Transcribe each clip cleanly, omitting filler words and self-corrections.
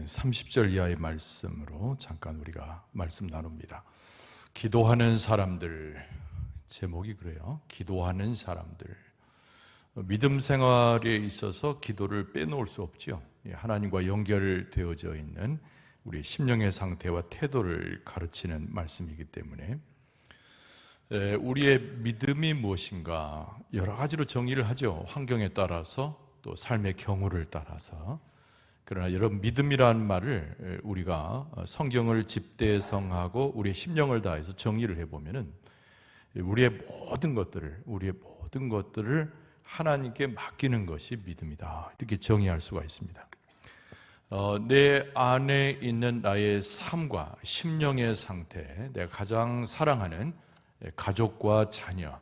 30절 이하의 말씀으로 잠깐 우리가 말씀 나눕니다. 기도하는 사람들, 제목이 그래요. 기도하는 사람들. 믿음 생활에 있어서 기도를 빼놓을 수 없죠. 하나님과 연결되어져 있는 우리 심령의 상태와 태도를 가르치는 말씀이기 때문에 우리의 믿음이 무엇인가 여러 가지로 정의를 하죠. 환경에 따라서 또 삶의 경우를 따라서. 그러나 여러분, 믿음이라는 말을 우리가 성경을 집대성하고 우리의 심령을 다해서 정의를 해보면은 우리의 모든 것들을 하나님께 맡기는 것이 믿음이다, 이렇게 정의할 수가 있습니다. 내 안에 있는 나의 삶과 심령의 상태, 내가 가장 사랑하는 가족과 자녀,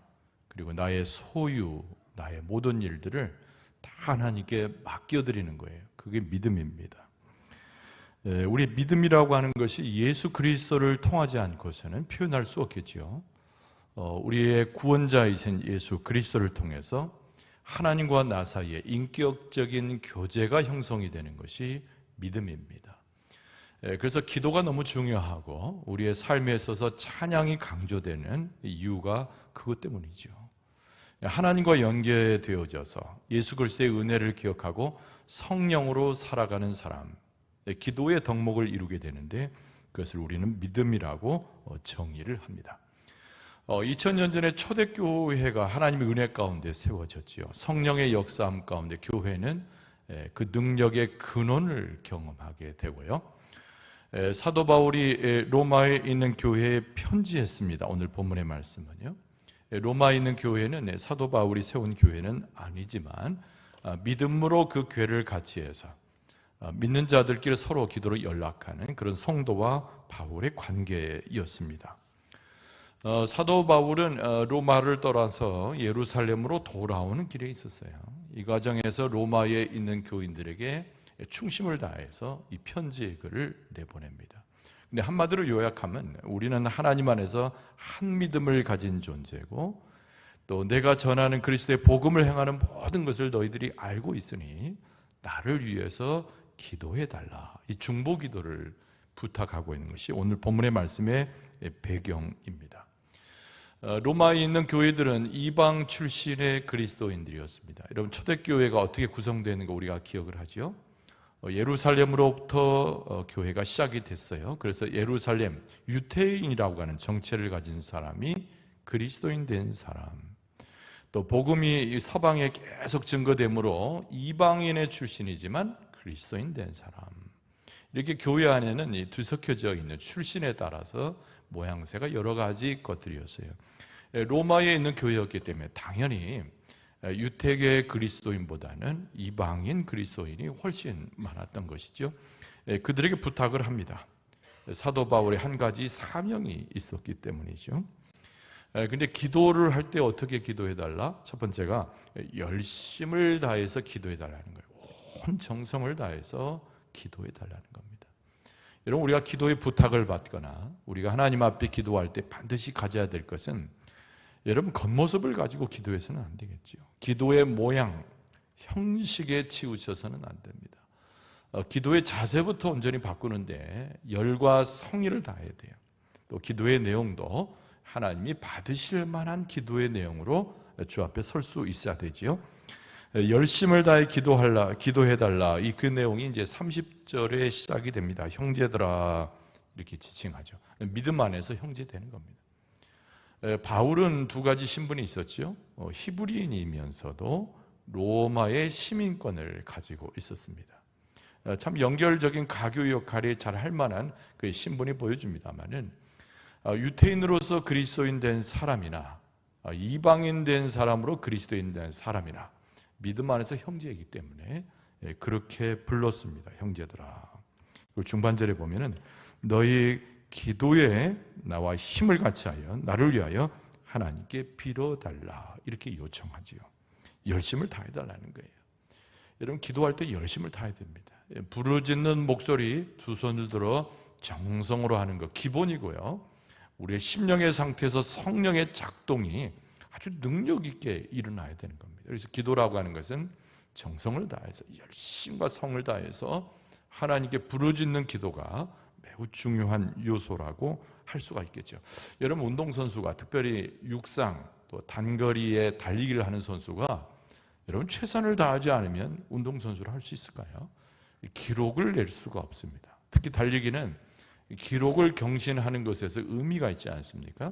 그리고 나의 소유, 나의 모든 일들을 다 하나님께 맡겨드리는 거예요. 그게 믿음입니다. 우리 믿음이라고 하는 것이 예수 그리스도를 통하지 않고서는 표현할 수 없겠죠. 우리의 구원자이신 예수 그리스도를 통해서 하나님과 나 사이에 인격적인 교제가 형성이 되는 것이 믿음입니다. 그래서 기도가 너무 중요하고 우리의 삶에 있어서 찬양이 강조되는 이유가 그것 때문이죠. 하나님과 연계되어져서 예수 그리스도의 은혜를 기억하고 성령으로 살아가는 사람, 기도의 덕목을 이루게 되는데 그것을 우리는 믿음이라고 정의를 합니다. 2000년 전에 초대교회가 하나님의 은혜 가운데 세워졌지요. 성령의 역사함 가운데 교회는 그 능력의 근원을 경험하게 되고요. 사도 바울이 로마에 있는 교회에 편지했습니다. 오늘 본문의 말씀은요. 로마에 있는 교회는 사도 바울이 세운 교회는 아니지만 믿음으로 그 교회를 같이 해서 믿는 자들끼리 서로 기도로 연락하는 그런 성도와 바울의 관계였습니다. 사도 바울은 로마를 떠나서 예루살렘으로 돌아오는 길에 있었어요. 이 과정에서 로마에 있는 교인들에게 충심을 다해서 이 편지의 글을 내보냅니다. 근데 한마디로 요약하면 우리는 하나님 안에서 한 믿음을 가진 존재고 또 내가 전하는 그리스도의 복음을 행하는 모든 것을 너희들이 알고 있으니 나를 위해서 기도해달라, 이 중보 기도를 부탁하고 있는 것이 오늘 본문의 말씀의 배경입니다. 로마에 있는 교회들은 이방 출신의 그리스도인들이었습니다. 여러분, 초대교회가 어떻게 구성되는 거 우리가 기억을 하죠. 예루살렘으로부터 교회가 시작이 됐어요. 그래서 예루살렘, 유태인이라고 하는 정체를 가진 사람이 그리스도인 된 사람, 또 복음이 서방에 계속 증거되므로 이방인의 출신이지만 그리스도인 된 사람, 이렇게 교회 안에는 뒤섞여져 있는 출신에 따라서 모양새가 여러 가지 것들이었어요. 로마에 있는 교회였기 때문에 당연히 유태계 그리스도인보다는 이방인 그리스도인이 훨씬 많았던 것이죠. 그들에게 부탁을 합니다. 사도 바울의 한 가지 사명이 있었기 때문이죠. 근데 기도를 할 때 어떻게 기도해달라? 첫 번째가 열심을 다해서 기도해달라는 거예요. 온 정성을 다해서 기도해달라는 겁니다. 여러분, 우리가 기도의 부탁을 받거나 우리가 하나님 앞에 기도할 때 반드시 가져야 될 것은, 여러분, 겉모습을 가지고 기도해서는 안 되겠죠. 기도의 모양, 형식에 치우쳐서는 안 됩니다. 기도의 자세부터 온전히 바꾸는데 열과 성의를 다해야 돼요. 또 기도의 내용도 하나님이 받으실 만한 기도의 내용으로 주 앞에 설 수 있어야 되지요. 열심을 다해 기도해달라. 그 내용이 이제 30절에 시작이 됩니다. 형제들아, 이렇게 지칭하죠. 믿음 안에서 형제 되는 겁니다. 바울은 두 가지 신분이 있었죠. 히브리인이면서도 로마의 시민권을 가지고 있었습니다. 참 연결적인 가교 역할이 잘 할 만한 그 신분이 보여줍니다만은, 유태인으로서 그리스도인 된 사람이나 이방인 된 사람으로 그리스도인 된 사람이나 믿음 안에서 형제이기 때문에 그렇게 불렀습니다. 형제들아. 그리고 중반절에 보면은 너희 기도에 나와 힘을 같이 하여 나를 위하여 하나님께 빌어달라, 이렇게 요청하지요. 열심을 다해달라는 거예요. 여러분, 기도할 때 열심을 다해야 됩니다. 부르짖는 목소리, 두 손을 들어 정성으로 하는 것 기본이고요. 우리의 심령의 상태에서 성령의 작동이 아주 능력 있게 일어나야 되는 겁니다. 그래서 기도라고 하는 것은 정성을 다해서, 열심과 성을 다해서 하나님께 부르짖는 기도가 매우 중요한 요소라고 할 수가 있겠죠. 여러분, 운동선수가 특별히 육상 또 단거리에 달리기를 하는 선수가 여러분 최선을 다하지 않으면 운동선수를 할 수 있을까요? 기록을 낼 수가 없습니다. 특히 달리기는 기록을 경신하는 것에서 의미가 있지 않습니까?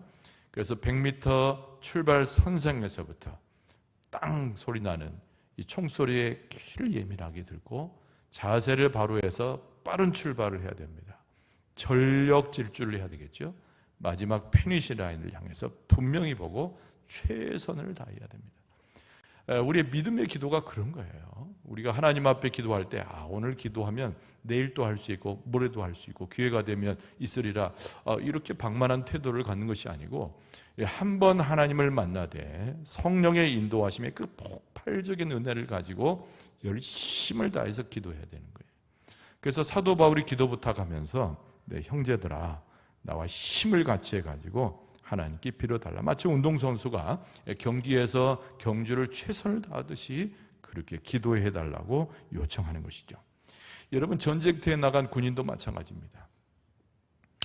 그래서 100m 출발 선상에서부터 땅 소리 나는 이 총소리에 귀를 예민하게 들고 자세를 바로 해서 빠른 출발을 해야 됩니다. 전력 질주를 해야 되겠죠. 마지막 피니시 라인을 향해서 분명히 보고 최선을 다해야 됩니다. 우리의 믿음의 기도가 그런 거예요. 우리가 하나님 앞에 기도할 때 오늘 기도하면 내일 또 할 수 있고 모레도 할 수 있고 기회가 되면 있으리라, 이렇게 방만한 태도를 갖는 것이 아니고 한 번 하나님을 만나되 성령의 인도하심에 그 폭발적인 은혜를 가지고 열심을 다해서 기도해야 되는 거예요. 그래서 사도 바울이 기도 부탁하면서 형제들아 나와 힘을 같이 해가지고 하나님께 빌어달라. 마치 운동선수가 경기에서 경주를 최선을 다하듯이 그렇게 기도해달라고 요청하는 것이죠. 여러분, 전쟁터에 나간 군인도 마찬가지입니다.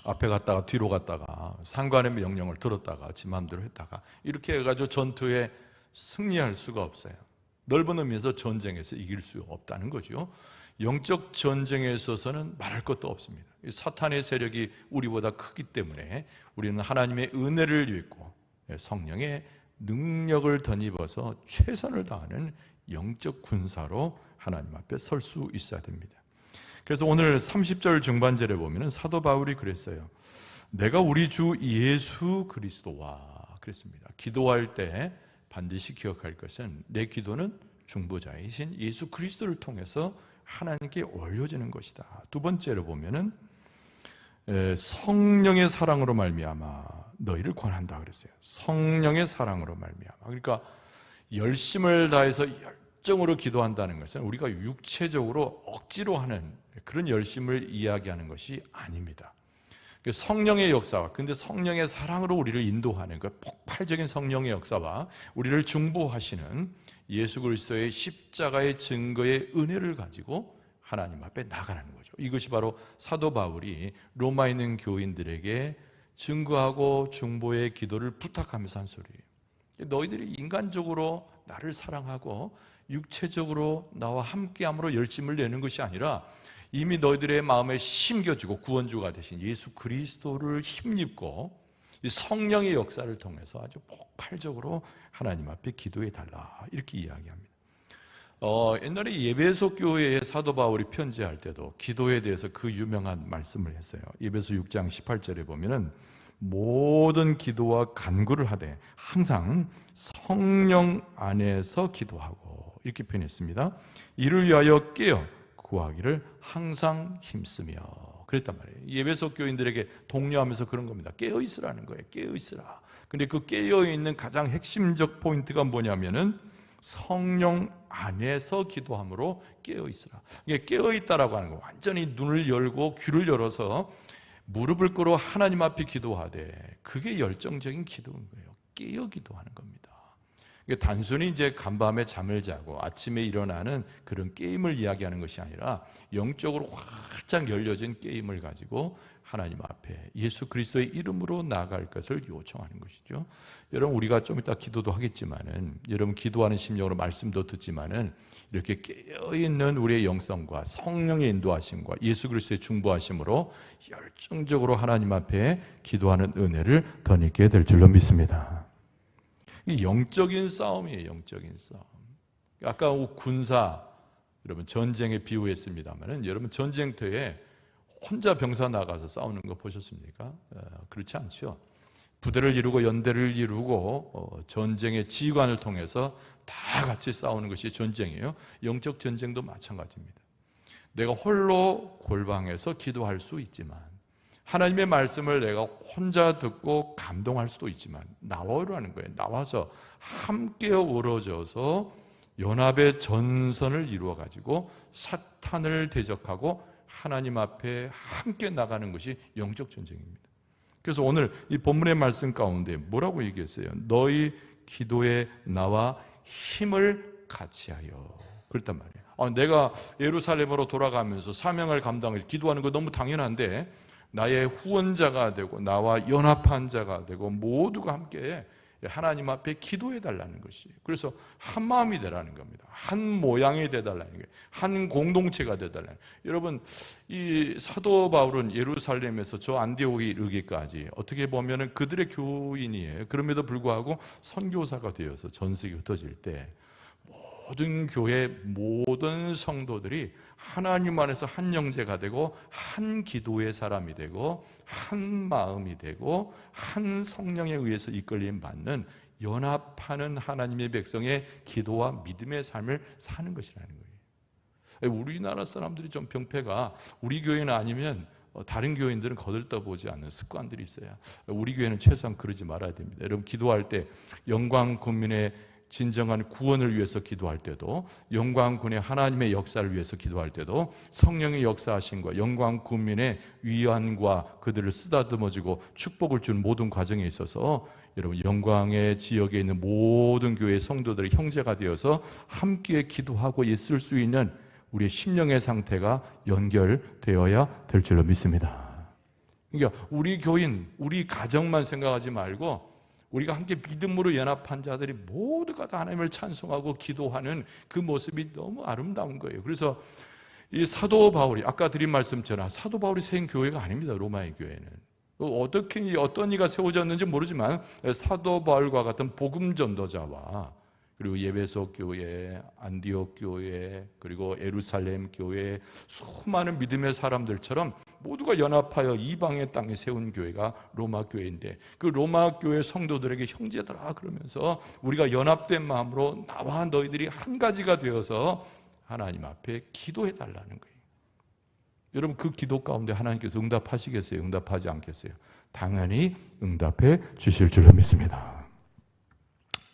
앞에 갔다가 뒤로 갔다가 상관의 명령을 들었다가 지 마음대로 했다가 이렇게 해가지고 전투에 승리할 수가 없어요. 넓은 의미에서 전쟁에서 이길 수 없다는 거죠. 영적 전쟁에 있어서는 말할 것도 없습니다. 사탄의 세력이 우리보다 크기 때문에 우리는 하나님의 은혜를 믿고 성령의 능력을 덧입어서 최선을 다하는 영적 군사로 하나님 앞에 설 수 있어야 됩니다. 그래서 오늘 30절 중반절에 보면 사도 바울이 그랬어요. 내가 우리 주 예수 그리스도와 그랬습니다. 기도할 때 반드시 기억할 것은 내 기도는 중보자이신 예수 그리스도를 통해서 하나님께 올려지는 것이다. 두 번째로 보면은 성령의 사랑으로 말미암아 너희를 권한다 그랬어요. 성령의 사랑으로 말미암아. 그러니까 열심을 다해서 열정으로 기도한다는 것은 우리가 육체적으로 억지로 하는 그런 열심을 이야기하는 것이 아닙니다. 성령의 역사와 근데 성령의 사랑으로 우리를 인도하는 그 폭발적인 성령의 역사와 우리를 중보하시는 예수 그리스도의 십자가의 증거의 은혜를 가지고 하나님 앞에 나가는 거죠. 이것이 바로 사도 바울이 로마에 있는 교인들에게 증거하고 중보의 기도를 부탁하면서 한 소리예요. 너희들이 인간적으로 나를 사랑하고 육체적으로 나와 함께함으로 열심을 내는 것이 아니라 이미 너희들의 마음에 심겨지고 구원주가 되신 예수 그리스도를 힘입고 이 성령의 역사를 통해서 아주 폭발적으로 하나님 앞에 기도해 달라 이렇게 이야기합니다. 옛날에 예배소 교회에 사도 바울이 편지할 때도 기도에 대해서 그 유명한 말씀을 했어요. 예배소 6장 18절에 보면은 모든 기도와 간구를 하되 항상 성령 안에서 기도하고 이렇게 표현했습니다. 이를 위하여 깨어 구하기를 항상 힘쓰며 그랬단 말이에요. 예배소 교인들에게 독려하면서 그런 겁니다. 깨어 있으라는 거예요. 깨어 있으라. 근데 그 깨어 있는 가장 핵심적 포인트가 뭐냐면은 성령 안에서 기도함으로 깨어 있으라. 이게 깨어 있다라고 하는 거 완전히 눈을 열고 귀를 열어서 무릎을 꿇어 하나님 앞에 기도하되 그게 열정적인 기도인 거예요. 깨어 기도하는 겁니다. 단순히 이제 간밤에 잠을 자고 아침에 일어나는 그런 게임을 이야기하는 것이 아니라 영적으로 활짝 열려진 게임을 가지고 하나님 앞에 예수 그리스도의 이름으로 나아갈 것을 요청하는 것이죠. 여러분, 우리가 좀 이따 기도도 하겠지만은 여러분 기도하는 심령으로 말씀도 듣지만은 이렇게 깨어있는 우리의 영성과 성령의 인도하심과 예수 그리스도의 중보하심으로 열정적으로 하나님 앞에 기도하는 은혜를 덧입게 될 줄로 믿습니다. 영적인 싸움이에요. 영적인 싸움. 아까 군사 여러분 전쟁에 비유했습니다만은 여러분 전쟁터에 혼자 병사 나가서 싸우는 거 보셨습니까? 그렇지 않죠. 부대를 이루고 연대를 이루고 전쟁의 지휘관을 통해서 다 같이 싸우는 것이 전쟁이에요. 영적 전쟁도 마찬가지입니다. 내가 홀로 골방에서 기도할 수 있지만 하나님의 말씀을 내가 혼자 듣고 감동할 수도 있지만 나와라는 거예요. 나와서 함께 어우러져서 연합의 전선을 이루어가지고 사탄을 대적하고 하나님 앞에 함께 나가는 것이 영적 전쟁입니다. 그래서 오늘 이 본문의 말씀 가운데 뭐라고 얘기했어요? 너희 기도에 나와 힘을 같이 하여. 그랬단 말이에요. 내가 예루살렘으로 돌아가면서 사명을 감당해서 기도하는 거 너무 당연한데 나의 후원자가 되고 나와 연합한 자가 되고 모두가 함께 하나님 앞에 기도해 달라는 것이, 그래서 한 마음이 되라는 겁니다. 한 모양이 되달라는 거예요. 한 공동체가 되달라는 거예요. 여러분, 이 사도 바울은 예루살렘에서 저 안디옥에 이르기까지 어떻게 보면 그들의 교인이에요. 그럼에도 불구하고 선교사가 되어서 전 세계에 흩어질 때 모든 교회 모든 성도들이 하나님 안에서 한 형제가 되고 한 기도의 사람이 되고 한 마음이 되고 한 성령에 의해서 이끌림 받는 연합하는 하나님의 백성의 기도와 믿음의 삶을 사는 것이라는 거예요. 우리나라 사람들이 좀 병폐가 우리 교회는 아니면 다른 교인들은 거들떠보지 않는 습관들이 있어요. 우리 교회는 최소한 그러지 말아야 됩니다. 여러분, 기도할 때 영광 국민의 진정한 구원을 위해서 기도할 때도, 영광군의 하나님의 역사를 위해서 기도할 때도 성령의 역사하심과 영광 군민의 위안과 그들을 쓰다듬어주고 축복을 준 모든 과정에 있어서 여러분, 영광의 지역에 있는 모든 교회 성도들의 형제가 되어서 함께 기도하고 있을 수 있는 우리의 심령의 상태가 연결되어야 될 줄로 믿습니다. 그러니까 우리 교인, 우리 가정만 생각하지 말고 우리가 함께 믿음으로 연합한 자들이 모두가 다 하나님을 찬송하고 기도하는 그 모습이 너무 아름다운 거예요. 그래서 이 사도 바울이, 아까 드린 말씀처럼 사도 바울이 세운 교회가 아닙니다. 로마의 교회는 어떻게 어떤 이가 세워졌는지 모르지만 사도 바울과 같은 복음 전도자와 그리고 예배소 교회, 안디옥 교회, 그리고 예루살렘 교회, 수많은 믿음의 사람들처럼 모두가 연합하여 이방의 땅에 세운 교회가 로마 교회인데, 그 로마 교회 성도들에게 형제들아 그러면서 우리가 연합된 마음으로 나와 너희들이 한 가지가 되어서 하나님 앞에 기도해 달라는 거예요. 여러분, 그 기도 가운데 하나님께서 응답하시겠어요? 응답하지 않겠어요? 당연히 응답해 주실 줄로 믿습니다.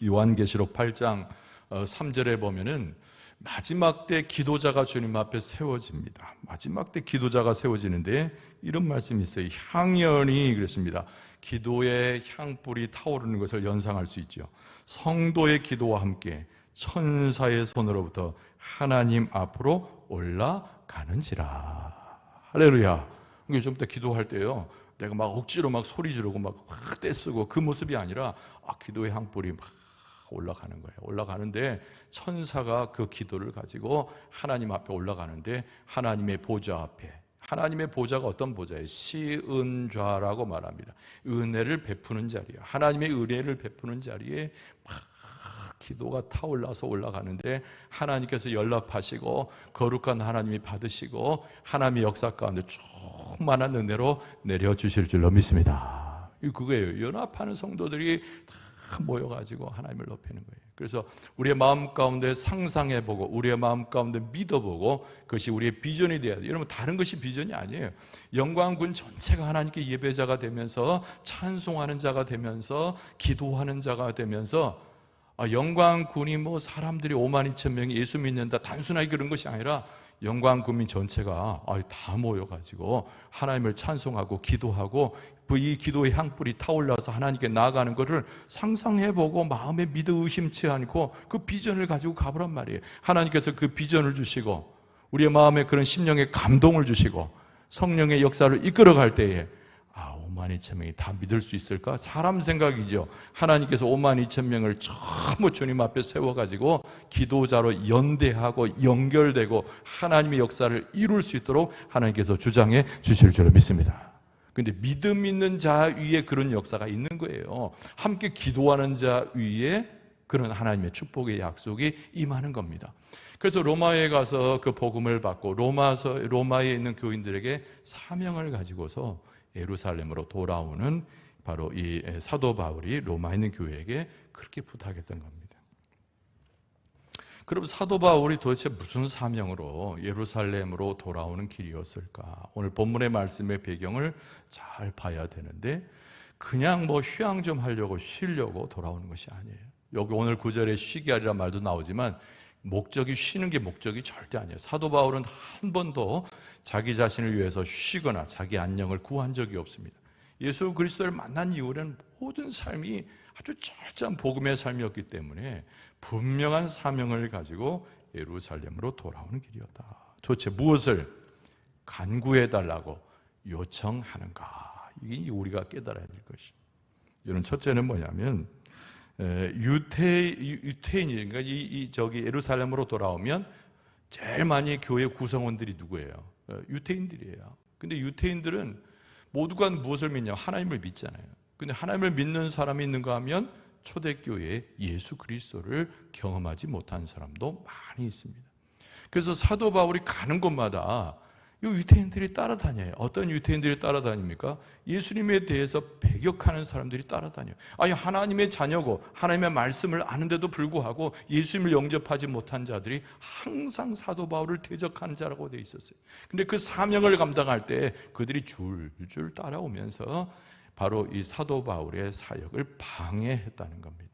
요한계시록 8장 3절에 보면은 마지막 때 기도자가 주님 앞에 세워집니다. 마지막 때 기도자가 세워지는데 이런 말씀이 있어요. 향연이, 그랬습니다. 기도의 향불이 타오르는 것을 연상할 수 있죠. 성도의 기도와 함께 천사의 손으로부터 하나님 앞으로 올라가는지라. 할렐루야. 좀 이따 기도할 때요, 내가 막 억지로 막 소리 지르고 막 떼쓰고 그 모습이 아니라 기도의 향불이 막 올라가는 거예요. 올라가는데 천사가 그 기도를 가지고 하나님 앞에 올라가는데 하나님의 보좌 앞에, 하나님의 보좌가 어떤 보좌예요? 시은좌라고 말합니다. 은혜를 베푸는 자리예요. 하나님의 은혜를 베푸는 자리에 막 기도가 타올라서 올라가는데 하나님께서 연락하시고 거룩한 하나님이 받으시고 하나님의 역사 가운데 충만한 은혜로 내려주실 줄로 믿습니다. 그거예요. 연합하는 성도들이 다 모여가지고 하나님을 높이는 거예요. 그래서 우리의 마음 가운데 상상해보고 우리의 마음 가운데 믿어보고 그것이 우리의 비전이 돼야 돼요. 여러분, 다른 것이 비전이 아니에요. 영광군 전체가 하나님께 예배자가 되면서 찬송하는 자가 되면서 기도하는 자가 되면서 영광군이 뭐 사람들이 5만 2천 명이 예수 믿는다 단순하게 그런 것이 아니라 영광 국민 전체가 다 모여가지고 하나님을 찬송하고 기도하고 이 기도의 향불이 타올라서 하나님께 나아가는 것을 상상해보고 마음에 믿어 의심치 않고 그 비전을 가지고 가보란 말이에요. 하나님께서 그 비전을 주시고 우리의 마음에 그런 심령의 감동을 주시고 성령의 역사를 이끌어갈 때에 5만 2천 명이 다 믿을 수 있을까? 사람 생각이죠. 하나님께서 5만 2천 명을 전부 주님 앞에 세워가지고 기도자로 연대하고 연결되고 하나님의 역사를 이룰 수 있도록 하나님께서 주장해 주실 줄 믿습니다. 그런데 믿음 있는 자 위에 그런 역사가 있는 거예요. 함께 기도하는 자 위에 그런 하나님의 축복의 약속이 임하는 겁니다. 그래서 로마에 가서 그 복음을 받고 로마에 있는 교인들에게 사명을 가지고서 예루살렘으로 돌아오는 바로 이 사도 바울이 로마에 있는 교회에게 그렇게 부탁했던 겁니다. 그럼 사도 바울이 도대체 무슨 사명으로 예루살렘으로 돌아오는 길이었을까? 오늘 본문의 말씀의 배경을 잘 봐야 되는데 그냥 휴양 좀 하려고 쉬려고 돌아오는 것이 아니에요. 여기 오늘 9절에 쉬게 하리란 말도 나오지만 목적이 쉬는 게 목적이 절대 아니에요. 사도 바울은 한 번도 자기 자신을 위해서 쉬거나 자기 안녕을 구한 적이 없습니다. 예수 그리스도를 만난 이후에는 모든 삶이 아주 철저한 복음의 삶이었기 때문에 분명한 사명을 가지고 예루살렘으로 돌아오는 길이었다. 도대체 무엇을 간구해달라고 요청하는가? 이게 우리가 깨달아야 될 것이죠. 이런 첫째는 뭐냐면 유태인이 그러니까 저기 예루살렘으로 돌아오면 제일 많이 교회 구성원들이 누구예요? 유태인들이에요. 근데 유태인들은 모두가 무엇을 믿냐? 하나님을 믿잖아요. 근데 하나님을 믿는 사람이 있는가 하면 초대교회에 예수 그리스도를 경험하지 못한 사람도 많이 있습니다. 그래서 사도 바울이 가는 곳마다 이 유태인들이 따라다녀요. 어떤 유태인들이 따라다닙니까? 예수님에 대해서 배격하는 사람들이 따라다녀요. 아니, 하나님의 자녀고 하나님의 말씀을 아는데도 불구하고 예수님을 영접하지 못한 자들이 항상 사도 바울을 대적하는 자라고 되어 있었어요. 근데 그 사명을 감당할 때 그들이 줄줄 따라오면서 바로 이 사도 바울의 사역을 방해했다는 겁니다.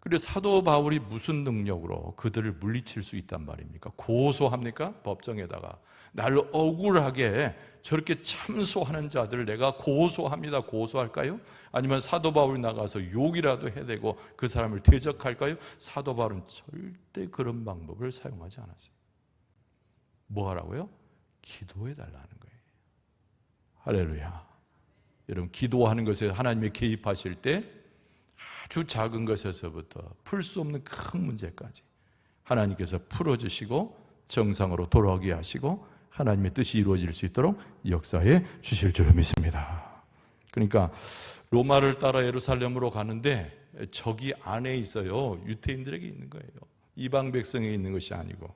그런데 사도 바울이 무슨 능력으로 그들을 물리칠 수 있단 말입니까? 고소합니까? 법정에다가 나를 억울하게 저렇게 참소하는 자들을 내가 고소합니다. 고소할까요? 아니면 사도 바울이 나가서 욕이라도 해대고 그 사람을 대적할까요? 사도 바울은 절대 그런 방법을 사용하지 않았어요. 뭐 하라고요? 기도해달라는 거예요. 할렐루야. 여러분, 기도하는 것에 하나님이 개입하실 때 아주 작은 것에서부터 풀 수 없는 큰 문제까지 하나님께서 풀어주시고 정상으로 돌아오게 하시고 하나님의 뜻이 이루어질 수 있도록 역사해 주실 줄을 믿습니다. 그러니까 로마를 따라 예루살렘으로 가는데 적이 안에 있어요. 유태인들에게 있는 거예요. 이방 백성에 있는 것이 아니고.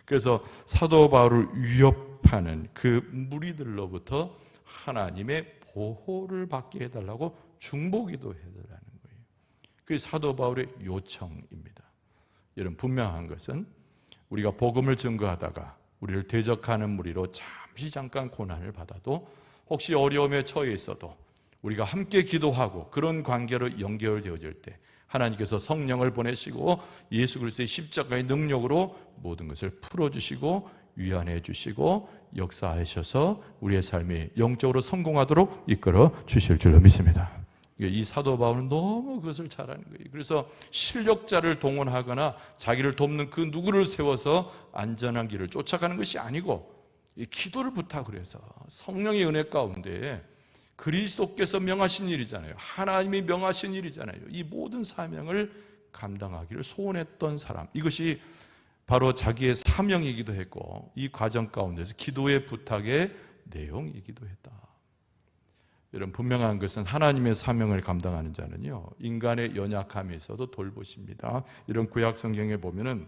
그래서 사도 바울을 위협하는 그 무리들로부터 하나님의 보호를 받게 해달라고 중보기도 해달라는 거예요. 그게 사도 바울의 요청입니다. 여러분, 분명한 것은 우리가 복음을 증거하다가 우리를 대적하는 무리로 잠깐 고난을 받아도 혹시 어려움에 처해 있어도 우리가 함께 기도하고 그런 관계로 연결되어질 때 하나님께서 성령을 보내시고 예수 그리스도의 십자가의 능력으로 모든 것을 풀어주시고 위안해 주시고 역사하셔서 우리의 삶이 영적으로 성공하도록 이끌어 주실 줄로 믿습니다. 이 사도 바울은 너무 그것을 잘하는 거예요. 그래서 실력자를 동원하거나 자기를 돕는 그 누구를 세워서 안전한 길을 쫓아가는 것이 아니고 기도를 부탁을 해서 성령의 은혜 가운데 그리스도께서 명하신 일이잖아요. 하나님이 명하신 일이잖아요. 이 모든 사명을 감당하기를 소원했던 사람, 이것이 바로 자기의 사명이기도 했고 이 과정 가운데서 기도의 부탁의 내용이기도 했다. 여러분, 분명한 것은 하나님의 사명을 감당하는 자는요, 인간의 연약함에 있어도 돌보십니다. 이런 구약 성경에 보면은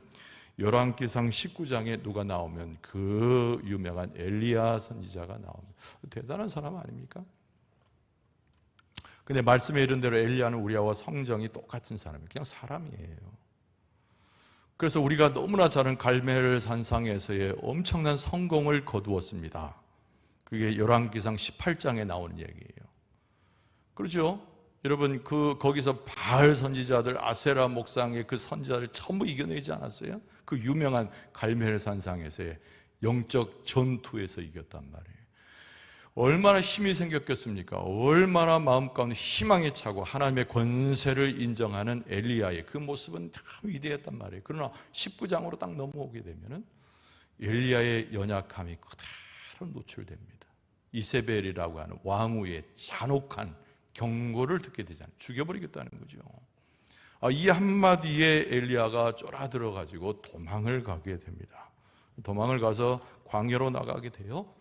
열왕기상 19장에 누가 나오면 그 유명한 엘리야 선지자가 나옵니다. 대단한 사람 아닙니까? 근데 말씀에 이른 대로 엘리야는 우리와 성정이 똑같은 사람이에요. 그냥 사람이에요. 그래서 우리가 너무나 잘 아는 갈멜 산상에서의 엄청난 성공을 거두었습니다. 그게 열왕기상 18장에 나오는 얘기예요. 그렇죠? 여러분, 거기서 바알 선지자들, 아세라 목상의 그 선지자들 전부 이겨내지 않았어요? 그 유명한 갈멜 산상에서의 영적 전투에서 이겼단 말이에요. 얼마나 힘이 생겼겠습니까? 얼마나 마음 가운데 희망에 차고 하나님의 권세를 인정하는 엘리야의 그 모습은 참 위대했단 말이에요. 그러나 19장으로 딱 넘어오게 되면은 엘리야의 연약함이 그대로 노출됩니다. 이세벨이라고 하는 왕후의 잔혹한 경고를 듣게 되잖아요. 죽여버리겠다는 거죠. 이 한마디에 엘리야가 쫄아들어가지고 도망을 가게 됩니다. 도망을 가서 광야로 나가게 돼요.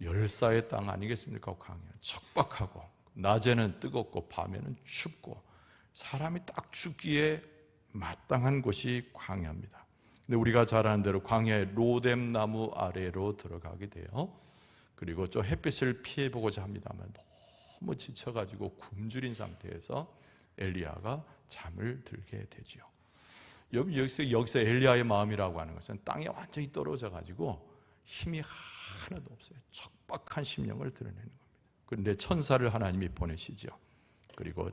열사의 땅 아니겠습니까? 광야. 척박하고 낮에는 뜨겁고 밤에는 춥고 사람이 딱 죽기에 마땅한 곳이 광야입니다. 근데 우리가 잘 아는 대로 광야의 로뎀 나무 아래로 들어가게 돼요. 그리고 저 햇빛을 피해보고자 합니다만 너무 지쳐가지고 굶주린 상태에서 엘리야가 잠을 들게 되죠. 여기서 엘리야의 마음이라고 하는 것은 땅에 완전히 떨어져가지고 힘이 하나도 없어요. 척박한 심령을 드러내는 겁니다. 그런데 천사를 하나님이 보내시죠. 그리고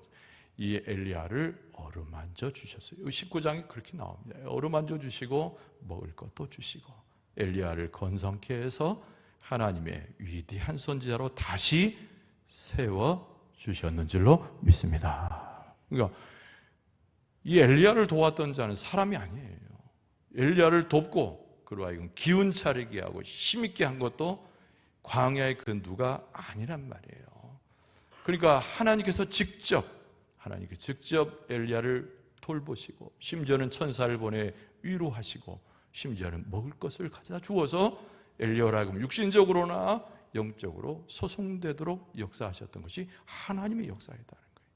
이 엘리야를 어루만져 주셨어요. 19장에 그렇게 나옵니다. 어루만져 주시고 먹을 것도 주시고 엘리야를 건성케 해서 하나님의 위대한 선지자로 다시 세워주셨는 줄로 믿습니다. 그러니까 이 엘리야를 도왔던 자는 사람이 아니에요. 엘리야를 돕고 그로 하여금 기운 차리게 하고 힘있게 한 것도 광야의 그 누가 아니란 말이에요. 그러니까 하나님께서 직접 엘리야를 돌보시고 심지어는 천사를 보내 위로하시고 심지어는 먹을 것을 가져다 주어서 엘리야를 하여금 육신적으로나 영적으로 소송되도록 역사하셨던 것이 하나님의 역사이다는 거예요.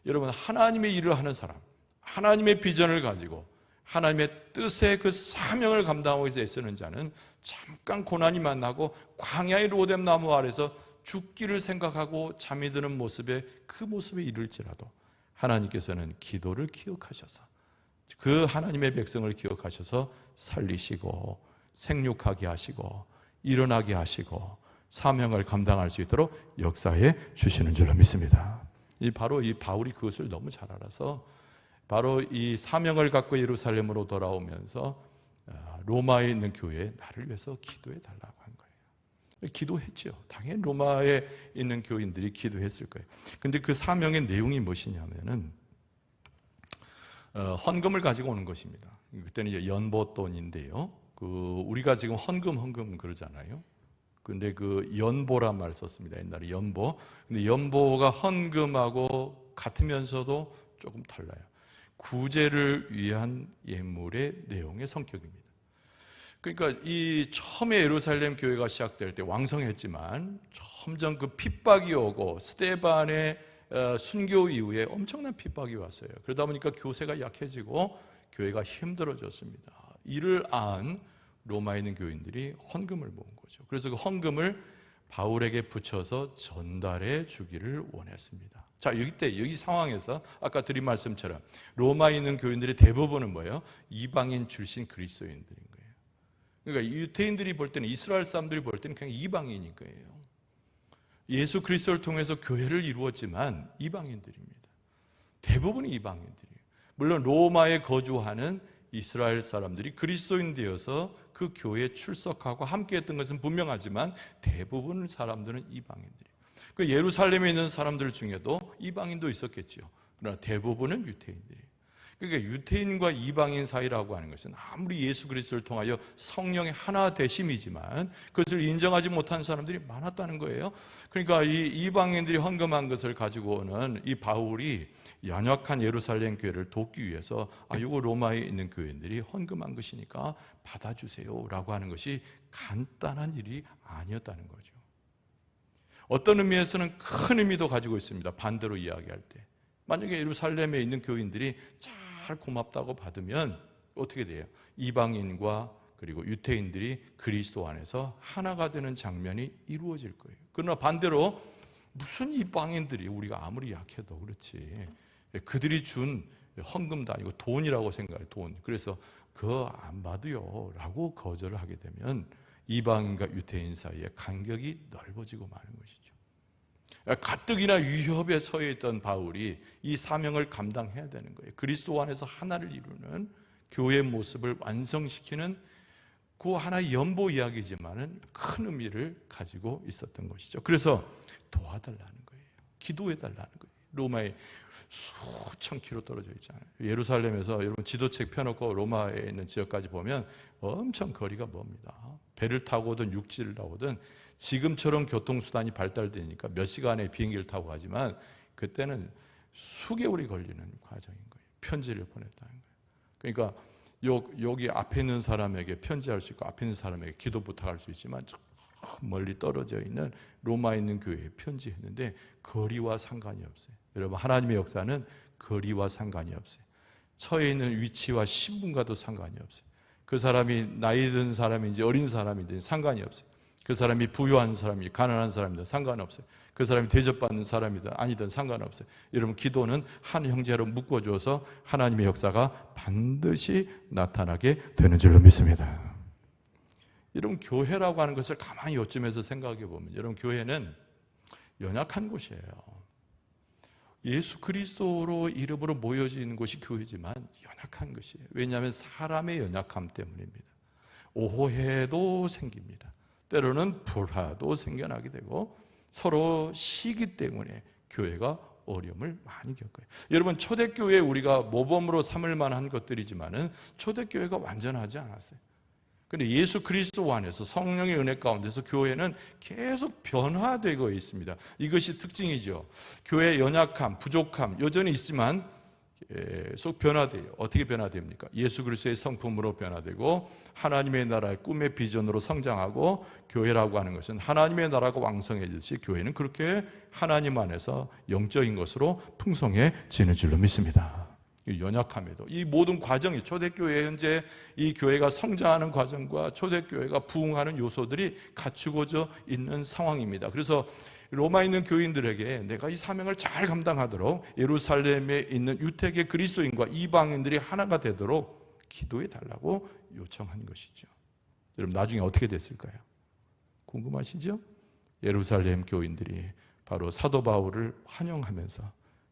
여러분, 하나님의 일을 하는 사람, 하나님의 비전을 가지고 하나님의 뜻의 그 사명을 감당하기 위해서 애쓰는 자는 잠깐 고난이 만나고 광야의 로뎀 나무 아래서 죽기를 생각하고 잠이 드는 모습에 그 모습에 이를지라도 하나님께서는 기도를 기억하셔서 그 하나님의 백성을 기억하셔서 살리시고 생육하게 하시고 일어나게 하시고 사명을 감당할 수 있도록 역사해 주시는 줄로 믿습니다. 바로 이 바울이 그것을 너무 잘 알아서 바로 이 사명을 갖고 예루살렘으로 돌아오면서 로마에 있는 교회에 나를 위해서 기도해 달라고 한 거예요. 기도했죠. 당연히 로마에 있는 교인들이 기도했을 거예요. 근데 그 사명의 내용이 무엇이냐면은 헌금을 가지고 오는 것입니다. 그때는 이제 연보돈인데요. 우리가 지금 헌금 그러잖아요. 근데 그 연보란 말 썼습니다. 옛날에 연보. 근데 연보가 헌금하고 같으면서도 조금 달라요. 구제를 위한 예물의 내용의 성격입니다. 그러니까 이 처음에 예루살렘 교회가 시작될 때 왕성했지만 점점 그 핍박이 오고 스데반의 순교 이후에 엄청난 핍박이 왔어요. 그러다 보니까 교세가 약해지고 교회가 힘들어졌습니다. 이를 안 로마에 있는 교인들이 헌금을 모은 거죠. 그래서 그 헌금을 바울에게 붙여서 전달해 주기를 원했습니다. 자, 여기 상황에서 아까 드린 말씀처럼 로마에 있는 교인들의 대부분은 뭐예요? 이방인 출신 그리스도인들인 거예요. 그러니까 유태인들이 볼 때는, 이스라엘 사람들이 볼 때는 그냥 이방인인 거예요. 예수 그리스도를 통해서 교회를 이루었지만 이방인들입니다. 대부분이 이방인들이에요. 물론 로마에 거주하는 이스라엘 사람들이 그리스도인 되어서 그 교회에 출석하고 함께했던 것은 분명하지만 대부분 사람들은 이방인들이에요. 그 예루살렘에 있는 사람들 중에도 이방인도 있었겠죠. 그러나 대부분은 유태인들이에요. 그러니까 유태인과 이방인 사이라고 하는 것은 아무리 예수 그리스도를 통하여 성령의 하나 되심이지만 그것을 인정하지 못한 사람들이 많았다는 거예요. 그러니까 이 이방인들이 헌금한 것을 가지고 오는 이 바울이 연약한 예루살렘 교회를 돕기 위해서 이거 로마에 있는 교인들이 헌금한 것이니까 받아주세요 라고 하는 것이 간단한 일이 아니었다는 거죠. 어떤 의미에서는 큰 의미도 가지고 있습니다. 반대로 이야기할 때 만약에 예루살렘에 있는 교인들이 잘 고맙다고 받으면 어떻게 돼요? 이방인과 그리고 유태인들이 그리스도 안에서 하나가 되는 장면이 이루어질 거예요. 그러나 반대로 무슨 이방인들이, 우리가 아무리 약해도 그렇지, 그들이 준 헌금도 아니고 돈이라고 생각해요. 돈. 그래서 그거 안 받아요 라고 거절을 하게 되면 이방인과 유태인 사이에 간격이 넓어지고 마는 것이죠. 가뜩이나 위협에 처해 있던 바울이 이 사명을 감당해야 되는 거예요. 그리스도 안에서 하나를 이루는 교회의 모습을 완성시키는 그 하나의 연보 이야기지만은 큰 의미를 가지고 있었던 것이죠. 그래서 도와달라는 거예요. 기도해달라는 거예요. 로마에 수천 킬로 떨어져 있잖아요. 예루살렘에서 여러분 지도책 펴놓고 로마에 있는 지역까지 보면 엄청 거리가 멉니다. 배를 타고 오든 육지를 타고든 지금처럼 교통수단이 발달되니까 몇 시간의 비행기를 타고 가지만 그때는 수개월이 걸리는 과정인 거예요. 편지를 보냈다는 거예요. 그러니까 여기 앞에 있는 사람에게 편지할 수 있고 앞에 있는 사람에게 기도 부탁할 수 있지만 저 멀리 떨어져 있는 로마에 있는 교회에 편지했는데 거리와 상관이 없어요. 여러분, 하나님의 역사는 거리와 상관이 없어요. 처해 있는 위치와 신분과도 상관이 없어요. 그 사람이 나이 든 사람인지 어린 사람인지 상관이 없어요. 그 사람이 부유한 사람이든 가난한 사람이든 상관없어요. 그 사람이 대접받는 사람이든 아니든 상관없어요. 여러분, 기도는 한 형제로 묶어줘서 하나님의 역사가 반드시 나타나게 되는 줄로 믿습니다. 여러분, 교회라고 하는 것을 가만히 요쯤에서 생각해 보면 여러분, 교회는 연약한 곳이에요. 예수 그리스도로 이름으로 모여지는 곳이 교회지만 연약한 것이에요. 왜냐하면 사람의 연약함 때문입니다. 오해도 생깁니다. 때로는 불화도 생겨나게 되고 서로 시기 때문에 교회가 어려움을 많이 겪어요. 여러분, 초대교회 우리가 모범으로 삼을 만한 것들이지만은 초대교회가 완전하지 않았어요. 그런데 예수 그리스도 안에서 성령의 은혜 가운데서 교회는 계속 변화되고 있습니다. 이것이 특징이죠. 교회의 연약함, 부족함 여전히 있지만 계속 변화돼요. 어떻게 변화됩니까? 예수 그리스도의 성품으로 변화되고 하나님의 나라의 꿈의 비전으로 성장하고, 교회라고 하는 것은 하나님의 나라가 왕성해지듯이 교회는 그렇게 하나님 안에서 영적인 것으로 풍성해지는 줄로 믿습니다. 연약함에도 이 모든 과정이, 초대교회 현재 이 교회가 성장하는 과정과 초대교회가 부흥하는 요소들이 갖추어져 있는 상황입니다. 그래서 로마에 있는 교인들에게 내가 이 사명을 잘 감당하도록 예루살렘에 있는 유택의 그리스도인과 이방인들이 하나가 되도록 기도해 달라고 요청한 것이죠. 여러분, 나중에 어떻게 됐을까요? 궁금하시죠? 예루살렘 교인들이 바로 사도 바울을 환영하면서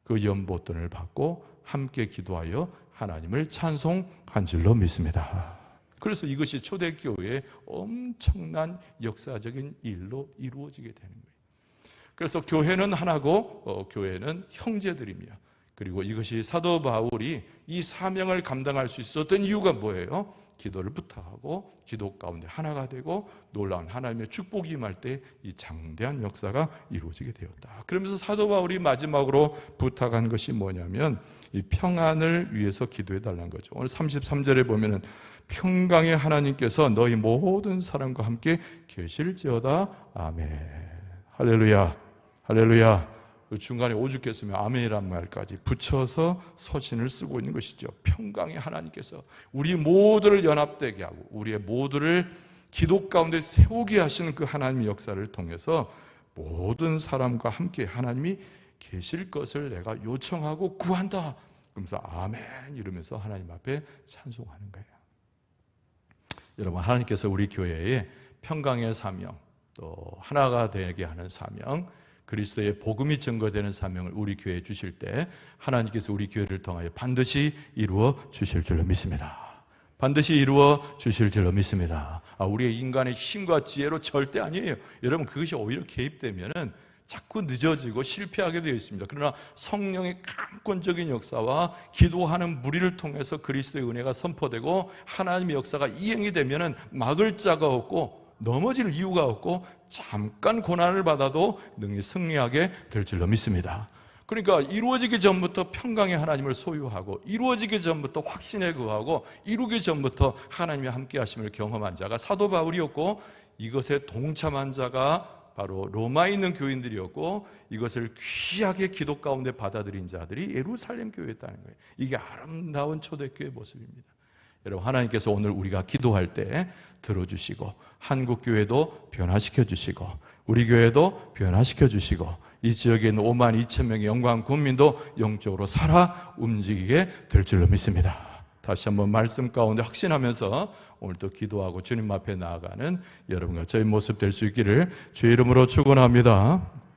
그 연보돈을 받고 함께 기도하여 하나님을 찬송한 줄로 믿습니다. 그래서 이것이 초대교회의 엄청난 역사적인 일로 이루어지게 되는 거예요. 그래서 교회는 하나고 교회는 형제들이며, 그리고 이것이 사도 바울이 이 사명을 감당할 수 있었던 이유가 뭐예요? 기도를 부탁하고 기도 가운데 하나가 되고 놀라운 하나님의 축복이 임할 때 이 장대한 역사가 이루어지게 되었다. 그러면서 사도 바울이 마지막으로 부탁한 것이 뭐냐면 이 평안을 위해서 기도해 달라는 거죠. 오늘 33절에 보면은 평강의 하나님께서 너희 모든 사람과 함께 계실지어다. 아멘. 할렐루야. 할렐루야. 중간에 오죽했으면 아멘이란 말까지 붙여서 서신을 쓰고 있는 것이죠. 평강의 하나님께서 우리 모두를 연합되게 하고 우리의 모두를 기도 가운데 세우게 하시는 그 하나님의 역사를 통해서 모든 사람과 함께 하나님이 계실 것을 내가 요청하고 구한다. 그러면서 아멘 이러면서 하나님 앞에 찬송하는 거예요. 여러분, 하나님께서 우리 교회에 평강의 사명, 또 하나가 되게 하는 사명, 그리스도의 복음이 증거되는 사명을 우리 교회에 주실 때 하나님께서 우리 교회를 통하여 반드시 이루어 주실 줄로 믿습니다. 반드시 이루어 주실 줄로 믿습니다. 우리의 인간의 힘과 지혜로 절대 아니에요. 여러분, 그것이 오히려 개입되면은 자꾸 늦어지고 실패하게 되어 있습니다. 그러나 성령의 강권적인 역사와 기도하는 무리를 통해서 그리스도의 은혜가 선포되고 하나님의 역사가 이행이 되면은 막을 자가 없고 넘어질 이유가 없고 잠깐 고난을 받아도 능히 승리하게 될 줄로 믿습니다. 그러니까 이루어지기 전부터 평강의 하나님을 소유하고 이루어지기 전부터 확신에 거하고 이루기 전부터 하나님의 함께 하심을 경험한 자가 사도 바울이었고, 이것에 동참한 자가 바로 로마에 있는 교인들이었고, 이것을 귀하게 기도 가운데 받아들인 자들이 예루살렘 교회였다는 거예요. 이게 아름다운 초대교회의 모습입니다. 여러분, 하나님께서 오늘 우리가 기도할 때 들어주시고 한국교회도 변화시켜 주시고 우리 교회도 변화시켜 주시고 이 지역에 있는 5만 2천 명의 영광 국민도 영적으로 살아 움직이게 될 줄로 믿습니다. 다시 한번 말씀 가운데 확신하면서 오늘도 기도하고 주님 앞에 나아가는 여러분과 저희 모습 될 수 있기를 주의 이름으로 축원합니다.